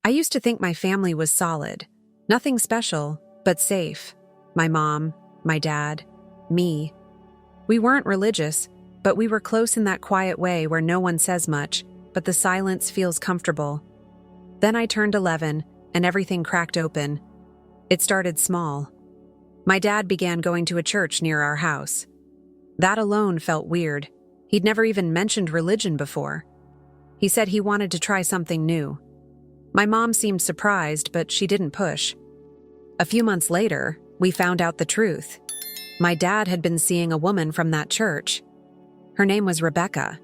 I used to think my family was solid. Nothing special, but safe. My mom, my dad, me. We weren't religious, but we were close in that quiet way where no one says much, but the silence feels comfortable. Then I turned 11, and everything cracked open. It started small. My dad began going to a church near our house. That alone felt weird. He'd never even mentioned religion before. He said he wanted to try something new. My mom seemed surprised, but she didn't push. A few months later, we found out the truth. My dad had been seeing a woman from that church. Her name was Rebecca.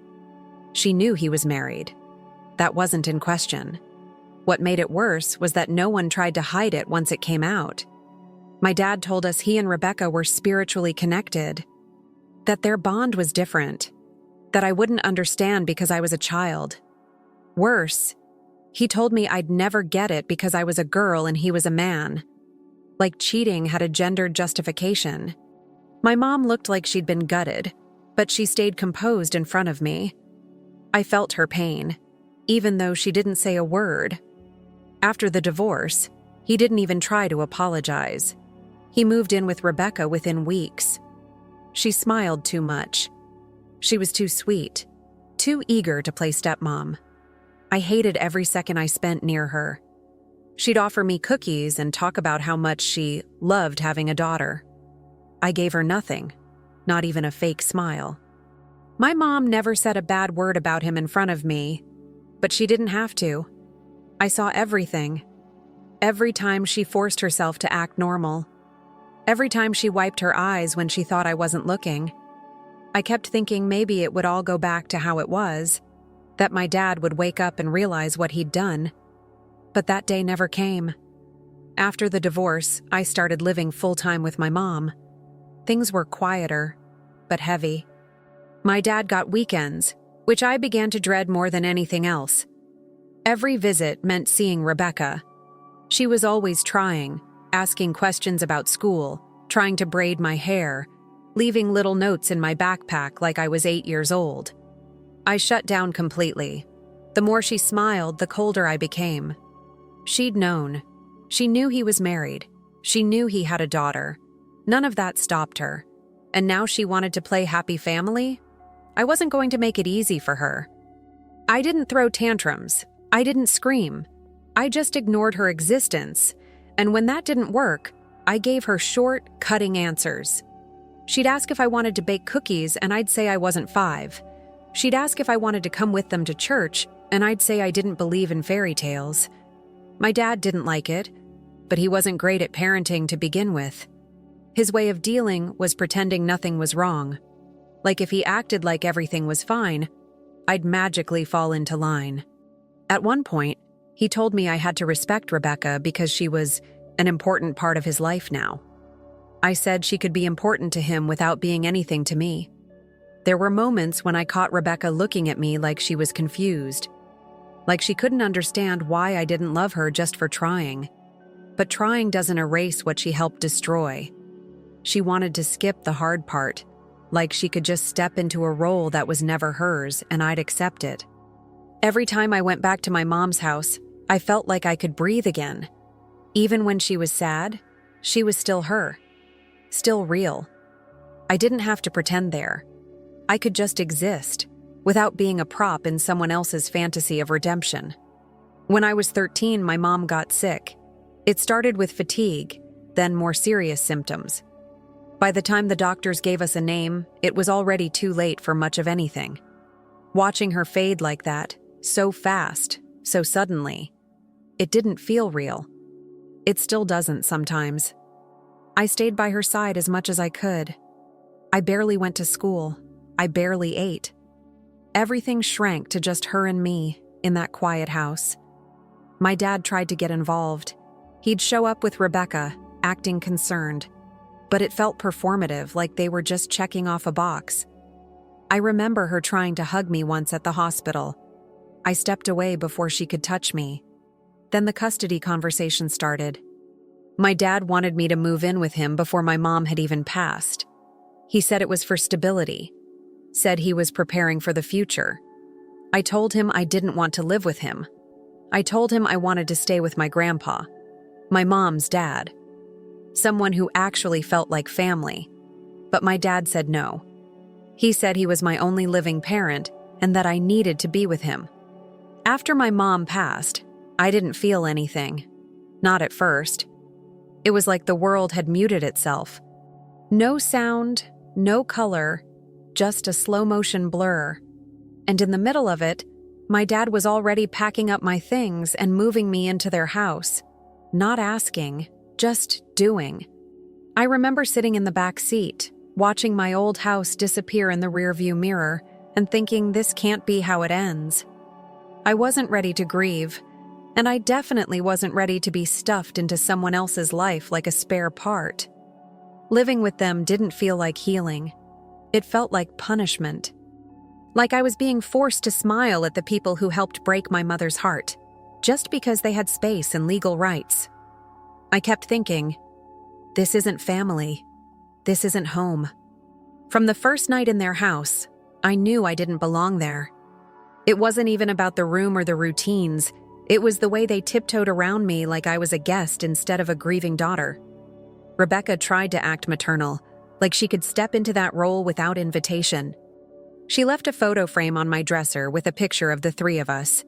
She knew he was married. That wasn't in question. What made it worse was that no one tried to hide it once it came out. My dad told us he and Rebecca were spiritually connected, that their bond was different, that I wouldn't understand because I was a child. Worse, he told me I'd never get it because I was a girl and he was a man. Like cheating had a gendered justification. My mom looked like she'd been gutted, but she stayed composed in front of me. I felt her pain, even though she didn't say a word. After the divorce, he didn't even try to apologize. He moved in with Rebecca within weeks. She smiled too much. She was too sweet, too eager to play stepmom. I hated every second I spent near her. She'd offer me cookies and talk about how much she loved having a daughter. I gave her nothing, not even a fake smile. My mom never said a bad word about him in front of me, but she didn't have to. I saw everything. Every time she forced herself to act normal. Every time she wiped her eyes when she thought I wasn't looking. I kept thinking maybe it would all go back to how it was, that my dad would wake up and realize what he'd done. But that day never came. After the divorce, I started living full-time with my mom. Things were quieter, but heavy. My dad got weekends, which I began to dread more than anything else. Every visit meant seeing Rebecca. She was always trying, asking questions about school, trying to braid my hair, leaving little notes in my backpack like I was 8 years old. I shut down completely. The more she smiled, the colder I became. She'd known. She knew he was married. She knew he had a daughter. None of that stopped her. And now she wanted to play happy family? I wasn't going to make it easy for her. I didn't throw tantrums. I didn't scream. I just ignored her existence. And when that didn't work, I gave her short, cutting answers. She'd ask if I wanted to bake cookies, and I'd say I wasn't 5. She'd ask if I wanted to come with them to church, and I'd say I didn't believe in fairy tales. My dad didn't like it, but he wasn't great at parenting to begin with. His way of dealing was pretending nothing was wrong. Like if he acted like everything was fine, I'd magically fall into line. At one point, he told me I had to respect Rebecca because she was an important part of his life now. I said she could be important to him without being anything to me. There were moments when I caught Rebecca looking at me like she was confused, like she couldn't understand why I didn't love her just for trying. But trying doesn't erase what she helped destroy. She wanted to skip the hard part, like she could just step into a role that was never hers and I'd accept it. Every time I went back to my mom's house, I felt like I could breathe again. Even when she was sad, she was still her. Still real. I didn't have to pretend there. I could just exist, without being a prop in someone else's fantasy of redemption. When I was 13, my mom got sick. It started with fatigue, then more serious symptoms. By the time the doctors gave us a name, it was already too late for much of anything. Watching her fade like that, so fast, so suddenly, it didn't feel real. It still doesn't sometimes. I stayed by her side as much as I could. I barely went to school. I barely ate. Everything shrank to just her and me in that quiet house. My dad tried to get involved. He'd show up with Rebecca, acting concerned, but it felt performative, like they were just checking off a box. I remember her trying to hug me once at the hospital. I stepped away before she could touch me. Then the custody conversation started. My dad wanted me to move in with him before my mom had even passed. He said it was for stability. Said he was preparing for the future. I told him I didn't want to live with him. I told him I wanted to stay with my grandpa, my mom's dad, someone who actually felt like family. But my dad said no. He said he was my only living parent and that I needed to be with him. After my mom passed, I didn't feel anything. Not at first. It was like the world had muted itself. No sound, no color, just a slow-motion blur. And in the middle of it, my dad was already packing up my things and moving me into their house. Not asking, just doing. I remember sitting in the back seat, watching my old house disappear in the rearview mirror and thinking this can't be how it ends. I wasn't ready to grieve, and I definitely wasn't ready to be stuffed into someone else's life like a spare part. Living with them didn't feel like healing. It felt like punishment. Like I was being forced to smile at the people who helped break my mother's heart, just because they had space and legal rights. I kept thinking, this isn't family. This isn't home. From the first night in their house, I knew I didn't belong there. It wasn't even about the room or the routines. It was the way they tiptoed around me like I was a guest instead of a grieving daughter. Rebecca tried to act maternal, like she could step into that role without invitation. She left a photo frame on my dresser with a picture of the three of us,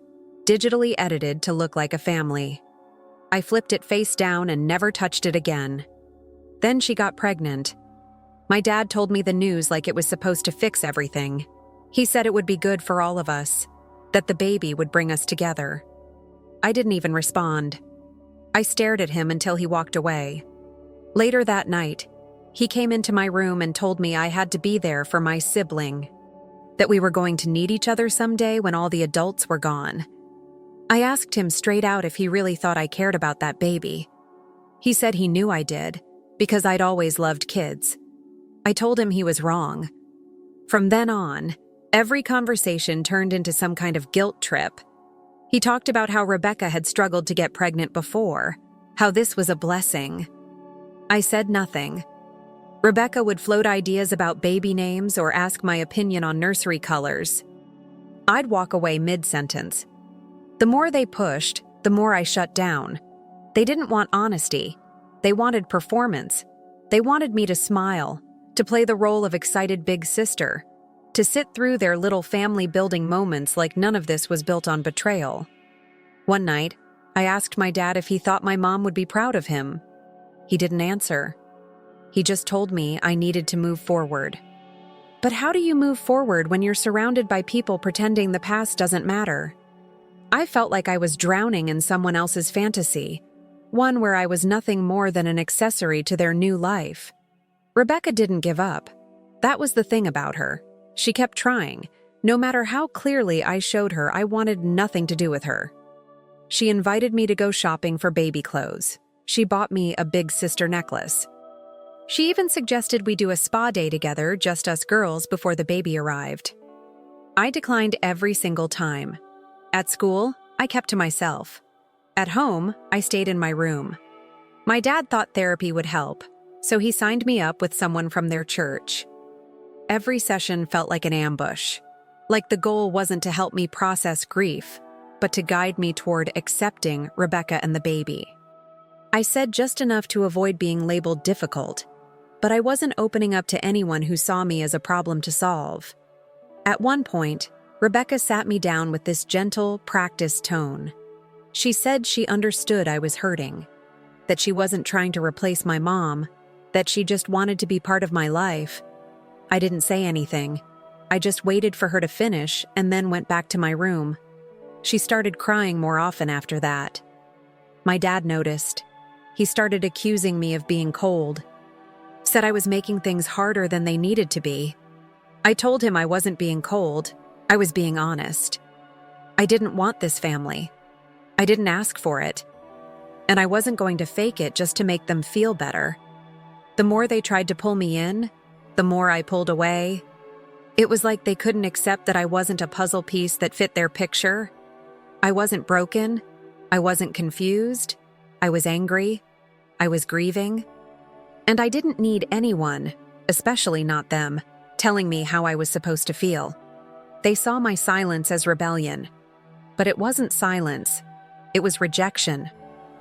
digitally edited to look like a family. I flipped it face down and never touched it again. Then she got pregnant. My dad told me the news like it was supposed to fix everything. He said it would be good for all of us, that the baby would bring us together. I didn't even respond. I stared at him until he walked away. Later that night, he came into my room and told me I had to be there for my sibling, that we were going to need each other someday when all the adults were gone. I asked him straight out if he really thought I cared about that baby. He said he knew I did, because I'd always loved kids. I told him he was wrong. From then on, every conversation turned into some kind of guilt trip. He talked about how Rebecca had struggled to get pregnant before, how this was a blessing. I said nothing. Rebecca would float ideas about baby names or ask my opinion on nursery colors. I'd walk away mid-sentence. The more they pushed, the more I shut down. They didn't want honesty. They wanted performance. They wanted me to smile, to play the role of excited big sister, to sit through their little family-building moments like none of this was built on betrayal. One night, I asked my dad if he thought my mom would be proud of him. He didn't answer. He just told me I needed to move forward. But how do you move forward when you're surrounded by people pretending the past doesn't matter? I felt like I was drowning in someone else's fantasy, one where I was nothing more than an accessory to their new life. Rebecca didn't give up. That was the thing about her. She kept trying, no matter how clearly I showed her I wanted nothing to do with her. She invited me to go shopping for baby clothes. She bought me a big sister necklace. She even suggested we do a spa day together, just us girls, before the baby arrived. I declined every single time. At school, I kept to myself. At home, I stayed in my room. My dad thought therapy would help, so he signed me up with someone from their church. Every session felt like an ambush, like the goal wasn't to help me process grief, but to guide me toward accepting Rebecca and the baby. I said just enough to avoid being labeled difficult, but I wasn't opening up to anyone who saw me as a problem to solve. At one point, Rebecca sat me down with this gentle, practiced tone. She said she understood I was hurting, that she wasn't trying to replace my mom, that she just wanted to be part of my life. I didn't say anything. I just waited for her to finish and then went back to my room. She started crying more often after that. My dad noticed. He started accusing me of being cold. Said I was making things harder than they needed to be. I told him I wasn't being cold. I was being honest. I didn't want this family. I didn't ask for it. And I wasn't going to fake it just to make them feel better. The more they tried to pull me in, the more I pulled away. It was like they couldn't accept that I wasn't a puzzle piece that fit their picture. I wasn't broken. I wasn't confused. I was angry. I was grieving. And I didn't need anyone, especially not them, telling me how I was supposed to feel. They saw my silence as rebellion. But it wasn't silence. It was rejection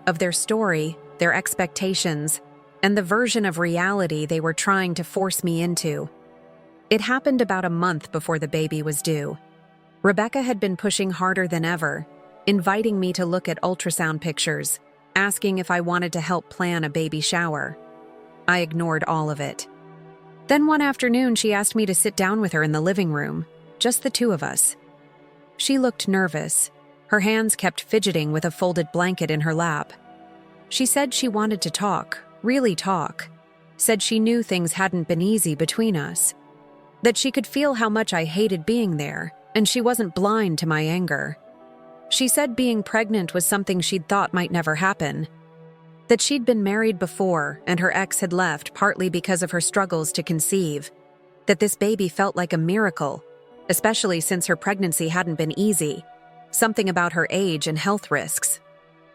of their story, their expectations, and the version of reality they were trying to force me into. It happened about a month before the baby was due. Rebecca had been pushing harder than ever, inviting me to look at ultrasound pictures, asking if I wanted to help plan a baby shower. I ignored all of it. Then one afternoon, she asked me to sit down with her in the living room, just the two of us. She looked nervous. Her hands kept fidgeting with a folded blanket in her lap. She said she wanted to talk, really talk. Said she knew things hadn't been easy between us. That she could feel how much I hated being there, and she wasn't blind to my anger. She said being pregnant was something she'd thought might never happen. That she'd been married before and her ex had left partly because of her struggles to conceive. That this baby felt like a miracle, especially since her pregnancy hadn't been easy. Something about her age and health risks.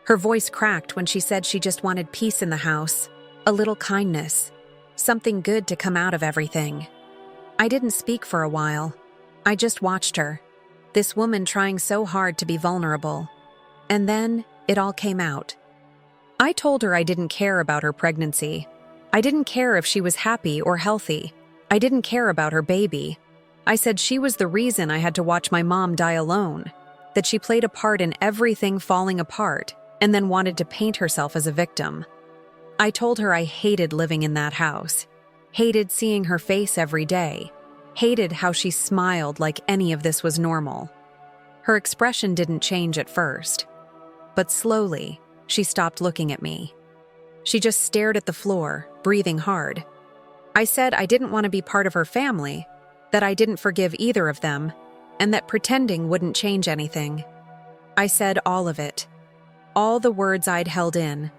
Her voice cracked when she said she just wanted peace in the house, a little kindness, something good to come out of everything. I didn't speak for a while. I just watched her, this woman trying so hard to be vulnerable. And then it all came out. I told her I didn't care about her pregnancy. I didn't care if she was happy or healthy. I didn't care about her baby. I said she was the reason I had to watch my mom die alone, that she played a part in everything falling apart and then wanted to paint herself as a victim. I told her I hated living in that house, hated seeing her face every day, hated how she smiled like any of this was normal. Her expression didn't change at first, but slowly, she stopped looking at me. She just stared at the floor, breathing hard. I said I didn't want to be part of her family, that I didn't forgive either of them, and that pretending wouldn't change anything. I said all of it, all the words I'd held in.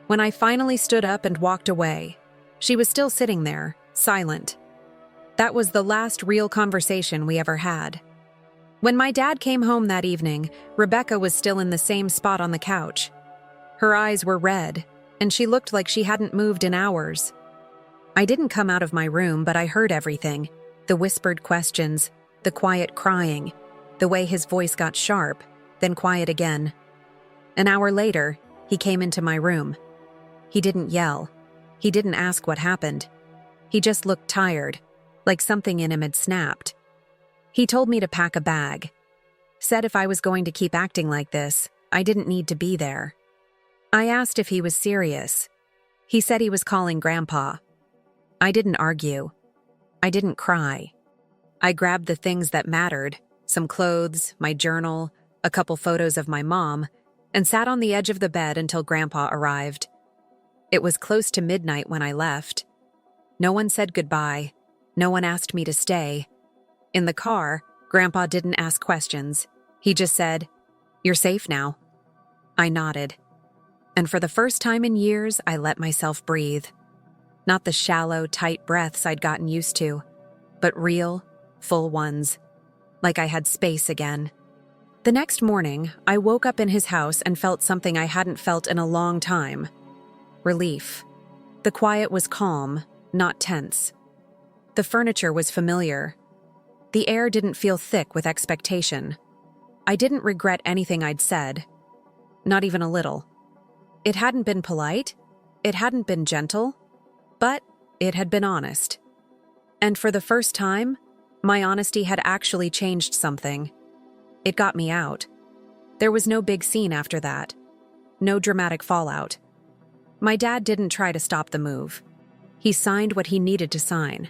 When I finally stood up and walked away, she was still sitting there, silent. That was the last real conversation we ever had. When my dad came home that evening, Rebecca was still in the same spot on the couch. Her eyes were red, and she looked like she hadn't moved in hours. I didn't come out of my room, but I heard everything. The whispered questions, the quiet crying, the way his voice got sharp, then quiet again. An hour later, he came into my room. He didn't yell. He didn't ask what happened. He just looked tired, like something in him had snapped. He told me to pack a bag. Said if I was going to keep acting like this, I didn't need to be there. I asked if he was serious. He said he was calling Grandpa. I didn't argue. I didn't cry. I grabbed the things that mattered, some clothes, my journal, a couple photos of my mom, and sat on the edge of the bed until Grandpa arrived. It was close to midnight when I left. No one said goodbye. No one asked me to stay. In the car, Grandpa didn't ask questions. He just said, "You're safe now." I nodded. And for the first time in years, I let myself breathe. Not the shallow, tight breaths I'd gotten used to, but real, full ones. Like I had space again. The next morning, I woke up in his house and felt something I hadn't felt in a long time. Relief. The quiet was calm, not tense. The furniture was familiar. The air didn't feel thick with expectation. I didn't regret anything I'd said. Not even a little. It hadn't been polite. It hadn't been gentle. But it had been honest. And for the first time, my honesty had actually changed something. It got me out. There was no big scene after that. No dramatic fallout. My dad didn't try to stop the move. He signed what he needed to sign.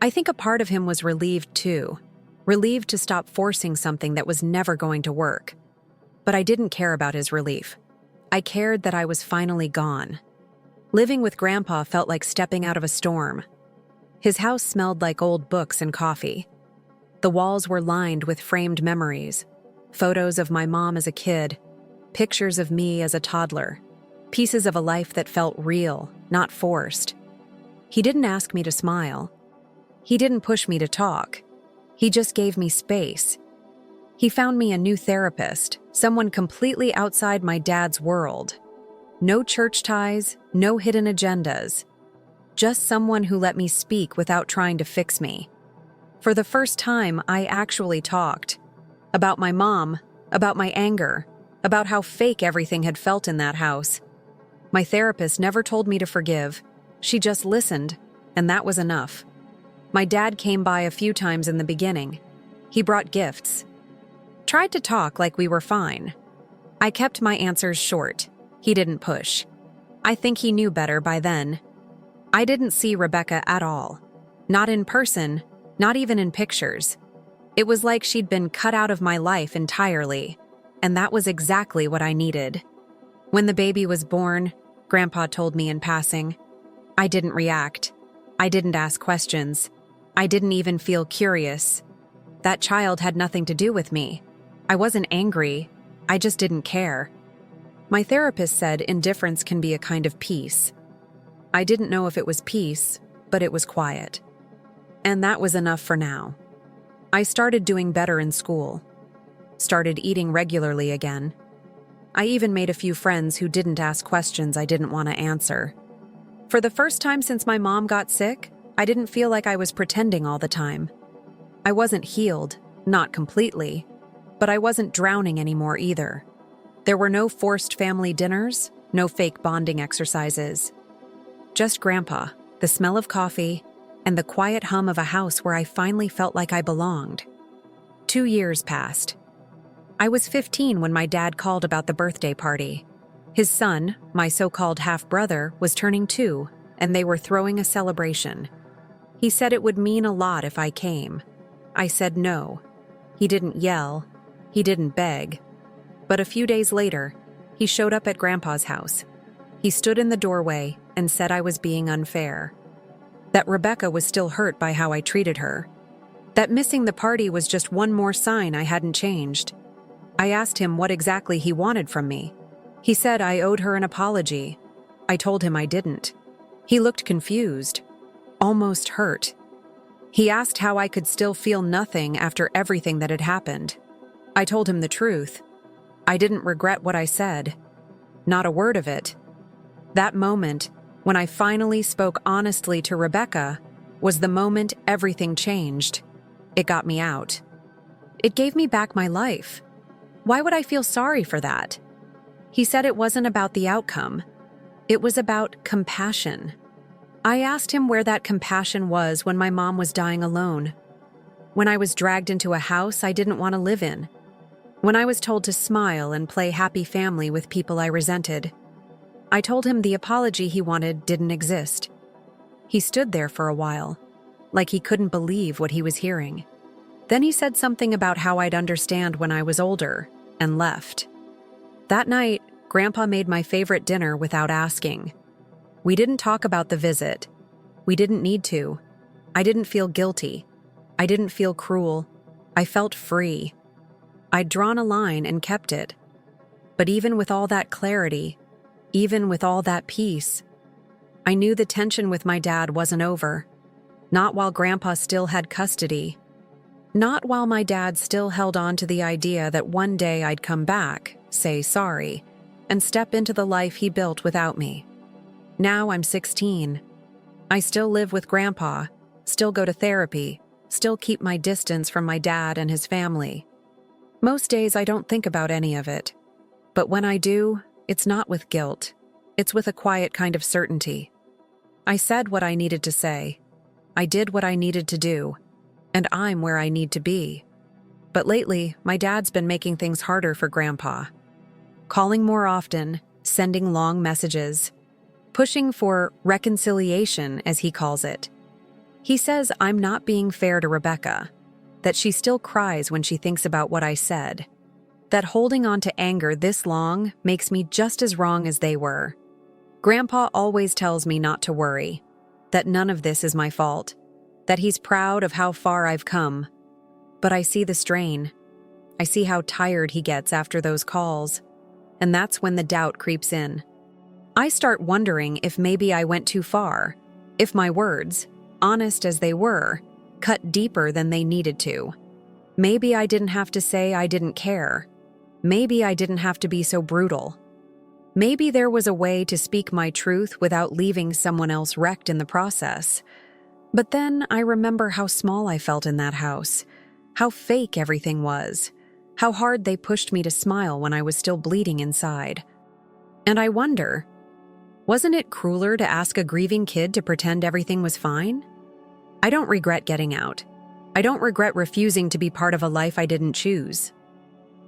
I think a part of him was relieved too. Relieved to stop forcing something that was never going to work. But I didn't care about his relief. I cared that I was finally gone. Living with Grandpa felt like stepping out of a storm. His house smelled like old books and coffee. The walls were lined with framed memories, photos of my mom as a kid, pictures of me as a toddler, pieces of a life that felt real, not forced. He didn't ask me to smile. He didn't push me to talk. He just gave me space. He found me a new therapist, someone completely outside my dad's world. No church ties, no hidden agendas. Just someone who let me speak without trying to fix me. For the first time, I actually talked. About my mom, about my anger, about how fake everything had felt in that house. My therapist never told me to forgive. She just listened, and that was enough. My dad came by a few times in the beginning. He brought gifts. Tried to talk like we were fine. I kept my answers short. He didn't push. I think he knew better by then. I didn't see Rebecca at all. Not in person, not even in pictures. It was like she'd been cut out of my life entirely, and that was exactly what I needed. When the baby was born, Grandpa told me in passing, I didn't react. I didn't ask questions. I didn't even feel curious. That child had nothing to do with me. I wasn't angry. I just didn't care. My therapist said indifference can be a kind of peace. I didn't know if it was peace, but it was quiet. And that was enough for now. I started doing better in school. Started eating regularly again. I even made a few friends who didn't ask questions I didn't want to answer. For the first time since my mom got sick, I didn't feel like I was pretending all the time. I wasn't healed, not completely, but I wasn't drowning anymore either. There were no forced family dinners, no fake bonding exercises. Just Grandpa, the smell of coffee, and the quiet hum of a house where I finally felt like I belonged. 2 years passed. I was 15 when my dad called about the birthday party. His son, my so-called half-brother, was turning 2, and they were throwing a celebration. He said it would mean a lot if I came. I said no. He didn't yell. He didn't beg. But a few days later, he showed up at Grandpa's house. He stood in the doorway and said I was being unfair. That Rebecca was still hurt by how I treated her. That missing the party was just one more sign I hadn't changed. I asked him what exactly he wanted from me. He said I owed her an apology. I told him I didn't. He looked confused, almost hurt. He asked how I could still feel nothing after everything that had happened. I told him the truth. I didn't regret what I said. Not a word of it. That moment, when I finally spoke honestly to Rebecca, was the moment everything changed. It got me out. It gave me back my life. Why would I feel sorry for that? He said it wasn't about the outcome. It was about compassion. I asked him where that compassion was when my mom was dying alone. When I was dragged into a house I didn't want to live in. When I was told to smile and play happy family with people I resented. I told him the apology he wanted didn't exist. He stood there for a while, like he couldn't believe what he was hearing. Then he said something about how I'd understand when I was older, and left. That night, Grandpa made my favorite dinner without asking. We didn't talk about the visit. We didn't need to. I didn't feel guilty. I didn't feel cruel. I felt free. I'd drawn a line and kept it. But even with all that clarity, even with all that peace, I knew the tension with my dad wasn't over. Not while Grandpa still had custody. Not while my dad still held on to the idea that one day I'd come back, say sorry, and step into the life he built without me. Now I'm 16. I still live with Grandpa, still go to therapy, still keep my distance from my dad and his family. Most days I don't think about any of it. But when I do, it's not with guilt. It's with a quiet kind of certainty. I said what I needed to say. I did what I needed to do. And I'm where I need to be. But lately, my dad's been making things harder for Grandpa. Calling more often, sending long messages, pushing for reconciliation, as he calls it. He says I'm not being fair to Rebecca, that she still cries when she thinks about what I said, that holding on to anger this long makes me just as wrong as they were. Grandpa always tells me not to worry, that none of this is my fault, that he's proud of how far I've come. But I see the strain. I see how tired he gets after those calls, and that's when the doubt creeps in. I start wondering if maybe I went too far, if my words, honest as they were, cut deeper than they needed to. Maybe I didn't have to say I didn't care. Maybe I didn't have to be so brutal. Maybe there was a way to speak my truth without leaving someone else wrecked in the process. But then I remember how small I felt in that house, how fake everything was, how hard they pushed me to smile when I was still bleeding inside. And I wonder, wasn't it crueler to ask a grieving kid to pretend everything was fine? I don't regret getting out. I don't regret refusing to be part of a life I didn't choose.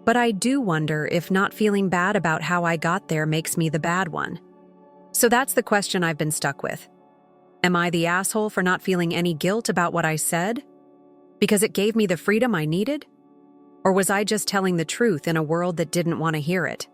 But I do wonder if not feeling bad about how I got there makes me the bad one. So that's the question I've been stuck with. Am I the asshole for not feeling any guilt about what I said? Because it gave me the freedom I needed? Or was I just telling the truth in a world that didn't want to hear it?